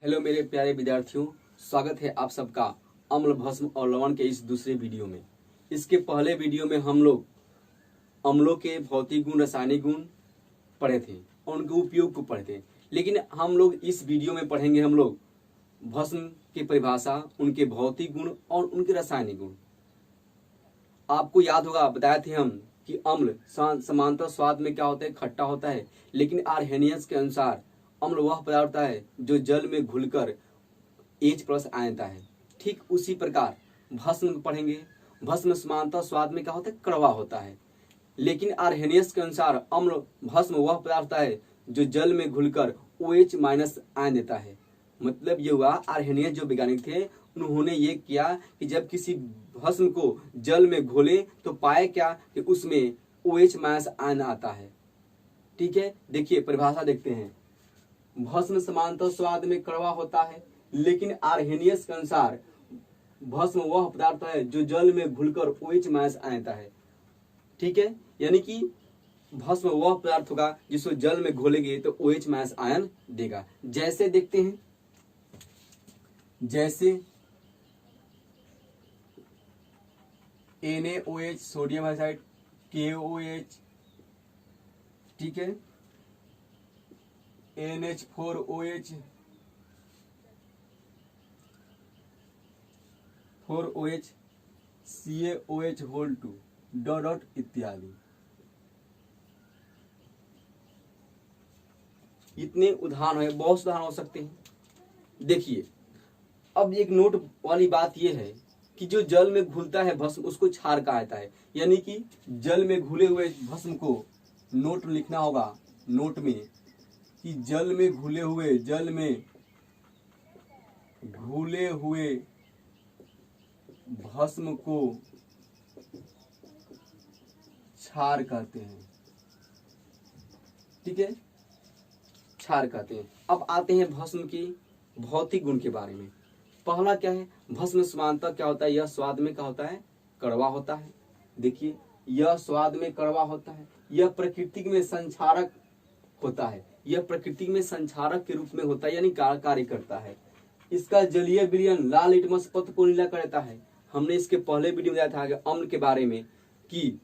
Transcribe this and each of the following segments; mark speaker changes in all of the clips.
Speaker 1: Hello मेरे प्यारे विद्यार्थियों, स्वागत है आप सबका अम्ल भस्म और लवण के इस दूसरे वीडियो में। इसके पहले वीडियो में हम लोग अम्लों के भौतिक गुण, रासायनिक गुण पढ़े थे और उनके उपयोग को पढ़े थे। लेकिन हम लोग इस वीडियो में पढ़ेंगे हम लोग भस्म की परिभाषा, उनके भौतिक गुण और उनके रासायनिक गुण। आपको याद होगा, बताए थे हम कि अम्ल समांतर स्वाद में क्या होता है, खट्टा होता है। लेकिन आर्हेनियस के अनुसार अम्ल वह पदार्थ होता है जो जल में घुलकर H+ आयनता है। ठीक उसी प्रकार भस्म पढ़ेंगे। भस्म समांतर स्वाद में क्या होता है, कड़वा होता है। लेकिन आर्हेनियस के अनुसार अम्ल भस्म वह पदार्थ होता है जो जल में घुलकर OH- आयन देता है। मतलब ये हुआ, आर्हेनियस जो वैज्ञानिक थे उन्होंने ये किया कि जब किसी भस्म को जल में घोले तो पाए क्या कि उसमें OH- आयन आता है। ठीक है, देखिए परिभाषा देखते हैं। भस्म समांतर स्वाद में कड़वा होता है, लेकिन आर्हेनियस के अनुसार भस्म वह पदार्थ है जो जल में घुलकर OH- आयनता है। ठीक है, यानी कि भस्म वह पदार्थ होगा जिसको जल में घोलेंगे तो OH- आयन देगा। जैसे देखते हैं, जैसे NaOH सोडियम हाइड्रोक्साइड, KOH, ठीक है, NH4OH 4OH, CaOH2 डॉट इत्यादि। इतने उदाहरण है, बहुत से उदाहरण हो सकते हैं। देखिए, अब एक नोट वाली बात यह है कि जो जल में घुलता है भस्म उसको क्षार कहता है। यानी कि जल में घुले हुए भस्म को नोट लिखना होगा, नोट में कि जल में घुले हुए भस्म को क्षार कहते हैं। ठीक है, क्षार कहते हैं। अब आते हैं भस्म की भौतिक गुण के बारे में। पहला क्या है, भस्म समांतर क्या होता है, यह स्वाद में क्या होता है, कड़वा होता है। देखिए, यह स्वाद में कड़वा होता है। यह प्रकृति में संक्षारक होता है, यह प्रकृति में संक्षारक के रूप में होता है, यानी कार्य करता है। इसका जलीय विलयन लाल लिटमस पत्र को नीला कर देता है। हमने इसके पहले वीडियो में बताया था अम्ल के बारे में कि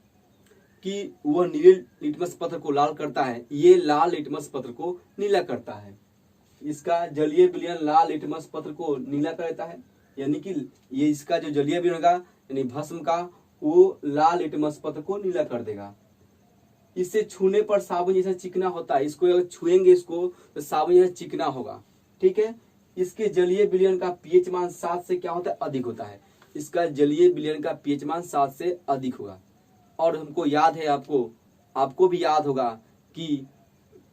Speaker 1: वह नीले लिटमस पत्र को लाल करता है, ये लाल लिटमस पत्र को नीला करता है। इसका जलीय विलयन लाल लिटमस पत्र को नीला कर देता है, यानी कि ये इसका जो जलीय विलयन होगा यानी भस्म का, वो लाल लिटमस पत्र को नीला कर देगा। इसे छूने पर साबुन जैसा चिकना होता है। इसको अगर छुएंगे इसको तो साबुन जैसा चिकना होगा। ठीक है, इसके जलीय विलयन का pH मान 7 से क्या होता है, अधिक होता है। इसका जलीय विलयन का pH मान 7 से अधिक होगा। और हमको याद है, आपको भी याद होगा कि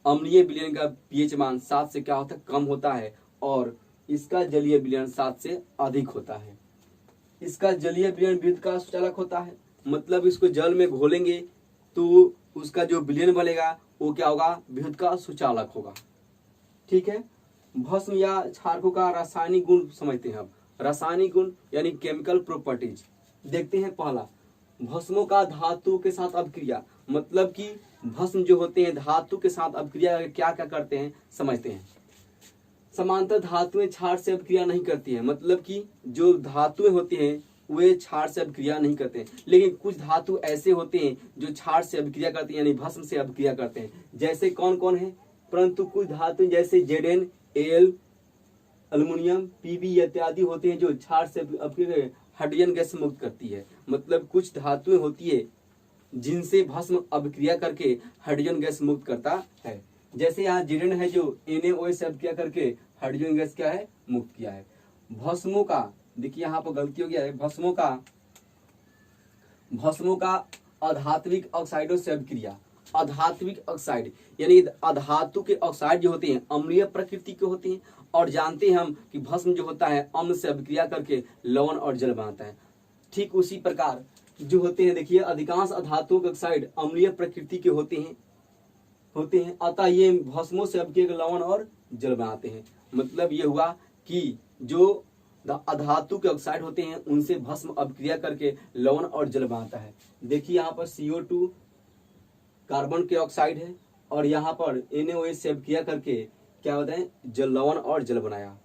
Speaker 1: अम्लीय विलयन का pH मान 7 से क्या होता है, कम होता है, और इसका जलीय विलयन 7 से अधिक होता है। इसका जलीय विलयन विद्युत का सुचालक होता है। मतलब इसको जल में घोलेंगे तो उसका जो विलयन बनेगा वो क्या होगा, विद्युत का सुचालक होगा। ठीक है, भस्म या क्षारकों का रासायनिक गुण समझते हैं। अब रासायनिक गुण यानी केमिकल प्रॉपर्टीज देखते हैं। पहला, भस्मों का धातु के साथ अभिक्रिया। मतलब कि भस्म जो होते हैं धातु के साथ अभिक्रिया क्या क्या करते हैं समझते हैं। समांतर धातुएं क्षार से अभिक्रिया नहीं करती हैं। मतलब कि जो धातुएं होती हैं वे क्षार से अभिक्रिया नहीं करते हैं, लेकिन कुछ धातु ऐसे होते हैं जो क्षार से अभिक्रिया करते हैं, यानी भस्म से अभिक्रिया करते हैं। जैसे कौन कौन है, परंतु कुछ धातु जैसे Zn, Al, एल्युमिनियम, Pb इत्यादि होते हैं जो क्षार से अभिक्रिया हाइड्रोजन गैस मुक्त करती है। मतलब कुछ धातुएं होती है जिनसे भस्म अभिक्रिया करके हाइड्रोजन गैस मुक्त करता है। जैसे यहाँ Zn है जो NaOH से अभिक्रिया करके हाइड्रोजन गैस क्या है, मुक्त किया है। भस्मों का देखिए, यहाँ पर गलती हो गया है, भस्मों का अधात्विक ऑक्साइडों से अभिक्रिया। अधात्विक ऑक्साइड यानी अधातु के ऑक्साइड जो होते हैं अम्लीय प्रकृति के होते हैं, और जानते हैं हम कि भस्म जो होता है अम्ल से अभिक्रिया करके लवण और जल बनाता है। ठीक उसी प्रकार जो होते हैं, देखिए अधिकांश अधातुओं के ऑक्साइड अम्लीय प्रकृति के होते हैं, अतः ये भस्मों से अभिक्रिया लवण और जल बनाते हैं। मतलब ये हुआ कि जो अधातु के ऑक्साइड होते हैं उनसे भस्म अभिक्रिया करके लवण और जल बनाता है। देखिए यहाँ पर CO2 कार्बन के ऑक्साइड है, और यहाँ पर NaOH से अभिक्रिया करके क्या होता है, जल लवण और जल बनाया।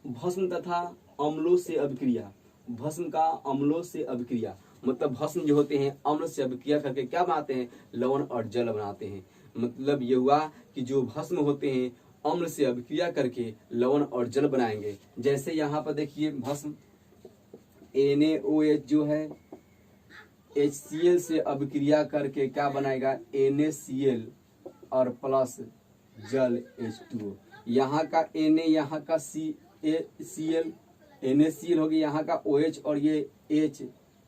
Speaker 1: भस्म तथा अम्लों से अभिक्रिया, भस्म का अम्लों से अभिक्रिया, मतलब भस्म जो होते हैं अम्ल से अभिक्रिया करके क्या बनाते हैं, लवण और जल बनाते हैं। मतलब ये हुआ कि जो भस्म होते हैं अम्ल से अभिक्रिया करके लवण और जल बनाएंगे। जैसे यहाँ पर देखिए भस्म NaOH जो है HCl से अभिक्रिया करके क्या बनाएगा, NaCl और प्लस जल H2O। यहाँ का Na, यहाँ का Cl, NaCl हो गया, यहाँ का OH और ये H,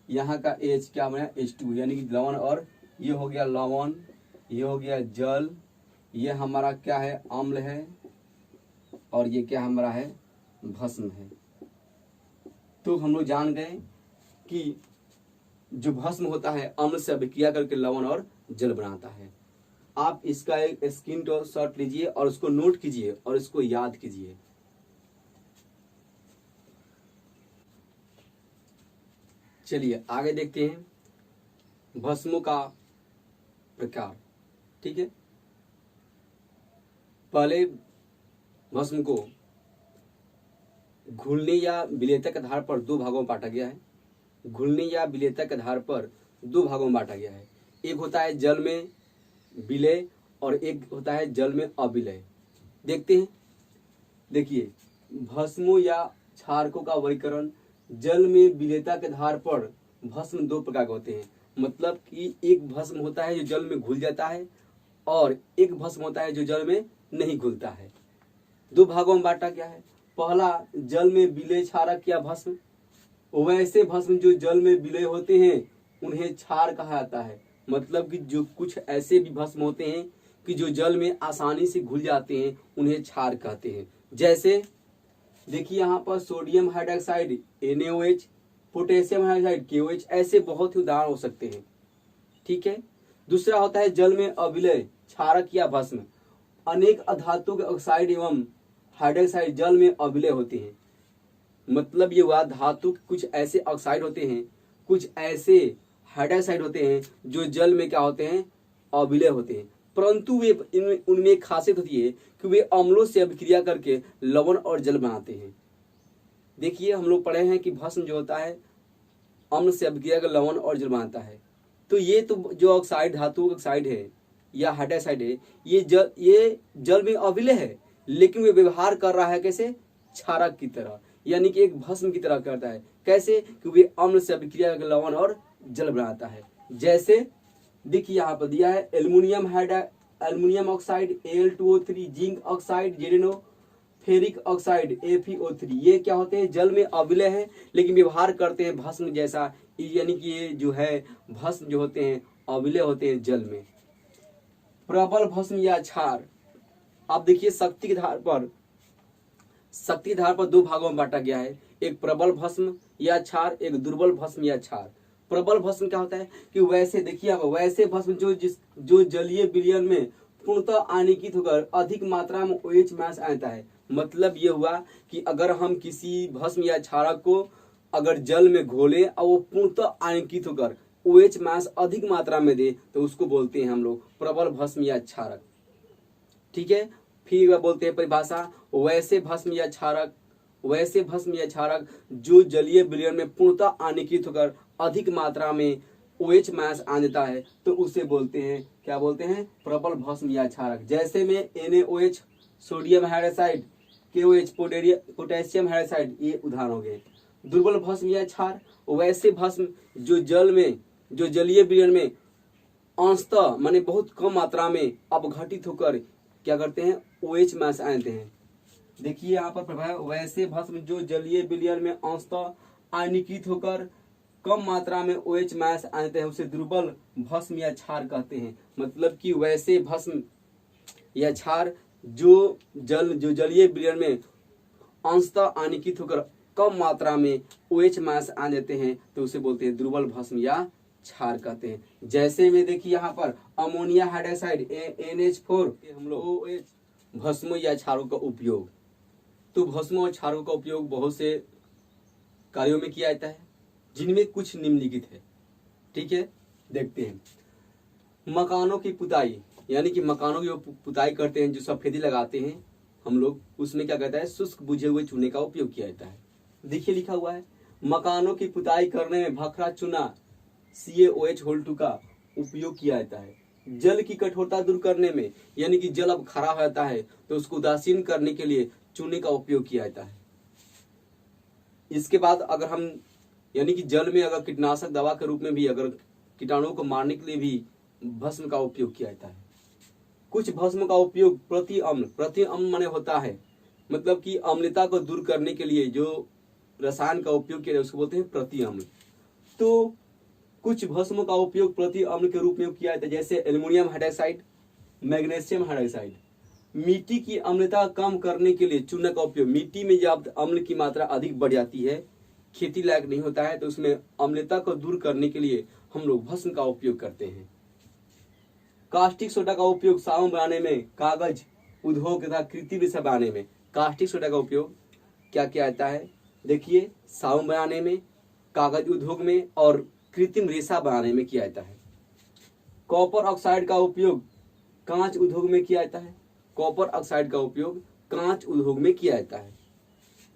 Speaker 1: यहाँ का H क्या बना, H2, यानी कि लवण, और ये हो गया लवण, ये हो गया जल, ये हमारा क्या है, अम्ल है, और ये क्या हमारा है, भस्म है। तो हम लोग जान गए कि जो भस्म होता है अम्ल से अभिक्रिया करके लवण और जल बनाता है। आप इसका एक स्क्रीनशॉट लीजिए और उसको नोट कीजिए और इसको याद कीजिए। चलिए आगे देखते हैं भस्मों का प्रकार। ठीक है, पहले भस्म को घुलने या विलेयता के आधार पर दो भागों में बांटा गया है। घुलने या विलेयता के आधार पर दो भागों में बांटा गया है। एक होता है जल में विलय और एक होता है जल में अविलय। देखते हैं, देखिए भस्मों या क्षारकों का वर्गीकरण। जल में विलेयता के आधार पर भस्म दो प्रकार के होते हैं। मतलब कि एक भस्म होता है जो जल में घुल जाता है और एक भस्म होता है जो जल में नहीं घुलता है। दो भागों में बांटा गया है। पहला जल में विलय क्षारक या भस्म। वैसे भस्म जो जल में विलय होते हैं उन्हें क्षार कहा जाता है। मतलब कि जो कुछ ऐसे भी भस्म होते हैं कि जो जल में आसानी से घुल जाते हैं उन्हें क्षार कहते हैं। जैसे देखिए यहाँ पर sodium hydroxide NaOH, potassium hydroxide KOH, ऐसे बहुत ही उदाहरण हो सकते हैं। ठीक है। दूसरा होता है जल में अविलय क्षारक या भस्म। अनेक अधातु के ऑक्साइड एवं हाइड्रोक्साइड जल में अविलय होते हैं। मतलब ये हुआ धातु के कुछ ऐसे ऑक्साइड होते हैं, कुछ ऐसे हाइड्रोक्साइड होते हैं जो जल में क्या होते हैं, अविलय होते हैं। परंतु वे उनमें एक खासियत होती है कि वे अम्लों से अभिक्रिया करके लवण और जल बनाते हैं। देखिए हम लोग पढ़े हैं कि भस्म जो होता है अम्ल से अभिक्रिया कर लवण और जल बनाता है। तो ये तो जो ऑक्साइड धातु ऑक्साइड है या हाइड्रोक्साइड है ये जल में अविलय है, लेकिन वे व्यवहार कर रहा है कैसे, क्षारक की तरह, यानी कि एक भस्म की तरह करता है। कैसे, कि वे अम्ल से अभिक्रिया कर लवण और जल बनाता है। जैसे देखिए यहाँ पर दिया है aluminium oxide Al2O3, zinc oxide ZnO, ferric oxide FeO3। ये क्या होते हैं, जल में अविलय है लेकिन व्यवहार करते हैं भस्म जैसा, यानी कि ये जो है भस्म जो होते हैं अविलय होते हैं जल में। प्रबल भस्म या क्षार। अब देखिए शक्ति के आधार पर दो भागों में बांटा गया है। एक प्रबल भस्म या क्षार, एक दुर्बल भस्म या क्षार। प्रबल भस्म क्या होता है कि वैसे देखिए वैसे भस्म जो जलीय विलयन में पूर्णतः आनिकित होकर अधिक मात्रा में OH मास आता है। मतलब ये हुआ कि अगर हम किसी भस्म या क्षारक को अगर जल में घोले और वो पूर्णतः आनिकित होकर OH मास अधिक मात्रा में दे तो उसको बोलते हैं हम लोग प्रबल भस्म या क्षारक। ठीक है। फिर बोलते हैं परिभाषा, वैसे भस्म या क्षारक जो जलीय विलयन में पूर्णतः आनिकित होकर अधिक मात्रा में OH मास आ जाता है तो उसे बोलते हैं, क्या बोलते हैं, प्रबल भस्म या क्षारक। जैसे में NaOH, sodium hydroxide, KOH, potassium hydroxide, ये उदाहरण हो गए। दुर्बल भस्म या क्षार, वैसे भस्म जो जलीय विलयन में अंशतः माने बहुत कम मात्रा में अपघटित होकर क्या करते हैं, OH मास आते हैं। देखिए यहाँ पर प्रभाव, वैसे भस्म जो जलीय विलयन में अंशतः आयनीकृत होकर कम मात्रा में OH मास आते हैं उसे दुर्बल भस्म या क्षार कहते हैं। मतलब कि वैसे भस्म या क्षार जो जलीय विलयन में अंशतः आयनीकृत होकर कम मात्रा में OH मास आ जाते हैं तो उसे बोलते हैं दुर्बल भस्म या क्षार कहते हैं। जैसे में देखिए यहाँ पर अमोनिया हाइड्रोक्साइड NH4 हम लोग OH भस्मों या क्षारों का उपयोग। तो भस्मों और क्षारों का उपयोग बहुत से कार्यों में किया जाता है जिनमें कुछ निम्नलिखित है। ठीक है, देखते हैं। मकानों की पुताई, यानी कि मकानों की पुताई करते हैं, जो सफेदी लगाते हैं हम लोग उसमें क्या कहता है, शुष्क बुझे हुए चूने का उपयोग किया जाता है। देखिए लिखा हुआ है, मकानों की पुताई करने में भखरा चूना CaOH2 का उपयोग किया जाता है। जल की कठोरता दूर करने में, यानी कि जल अब खरा हो जाता है तो उसको उदासीन करने के लिए चूने का उपयोग किया जाता है। इसके बाद अगर हम यानी कि जल में अगर कीटनाशक दवा के रूप में भी अगर कीटाणुओं को मारने के लिए भी भस्म का उपयोग किया जाता है। कुछ भस्म का उपयोग प्रति अम्ल माने होता है, मतलब कि अम्लता को दूर करने के लिए जो रसायन का उपयोग किया जाए उसको बोलते हैं प्रति अम्ल। तो कुछ भस्म का उपयोग प्रति अम्ल के रूप में किया जाता है, जैसे एल्युमिनियम हाइड्रोक्साइड, मैग्नीशियम हाइड्रोक्साइड। मिट्टी की अम्लता कम करने के लिए चूना का उपयोग, मिट्टी में जब अम्ल की मात्रा अधिक बढ़ जाती है, खेती लायक नहीं होता है, तो उसमें अम्लता को दूर करने के लिए हम लोग भस्म का उपयोग करते हैं। कास्टिक सोडा का उपयोग साबुन बनाने में, कागज उद्योग तथा कृत्रिम रेशा बनाने में कास्टिक सोडा का उपयोग क्या किया जाता है, देखिए साबुन बनाने में, कागज उद्योग में और कृत्रिम रेशा बनाने में किया जाता है। कॉपर ऑक्साइड का उपयोग कांच उद्योग में किया जाता है। कॉपर ऑक्साइड का उपयोग कांच उद्योग में किया जाता है।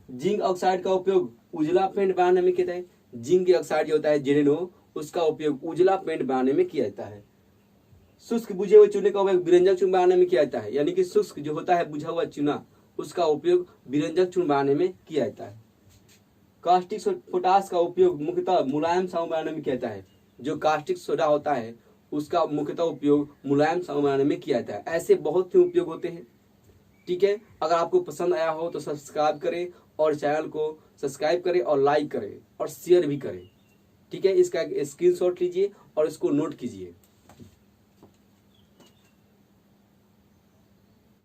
Speaker 1: जिंक ऑक्साइड का उपयोग उजला पेंट बनाने में किया जाता है। जिंक ऑक्साइड जो होता है जेरेनो, उसका उपयोग उजला पेंट बनाने में किया जाता है। शुष्क बुझे हुए चूने का उपयोग विरंजक चूर्ण बनाने में किया जाता है, यानी कि शुष्क जो होता है बुझा हुआ चूना, उसका उपयोग विरंजक चूर्ण बनाने में किया जाता है। कास्टिक पोटास का उपयोग मुख्यतः मुलायम साबुन बनाने में किया जाता है। जो कास्टिक सोडा होता है उसका मुख्यतः उपयोग मुलायम साबुन बनाने में किया जाता है। ऐसे बहुत से उपयोग होते हैं। ठीक है, अगर आपको पसंद आया हो तो सब्सक्राइब करें और चैनल को सब्सक्राइब करें और लाइक करें और शेयर भी करें। ठीक है, इसका एक स्क्रीनशॉट लीजिए और इसको नोट कीजिए।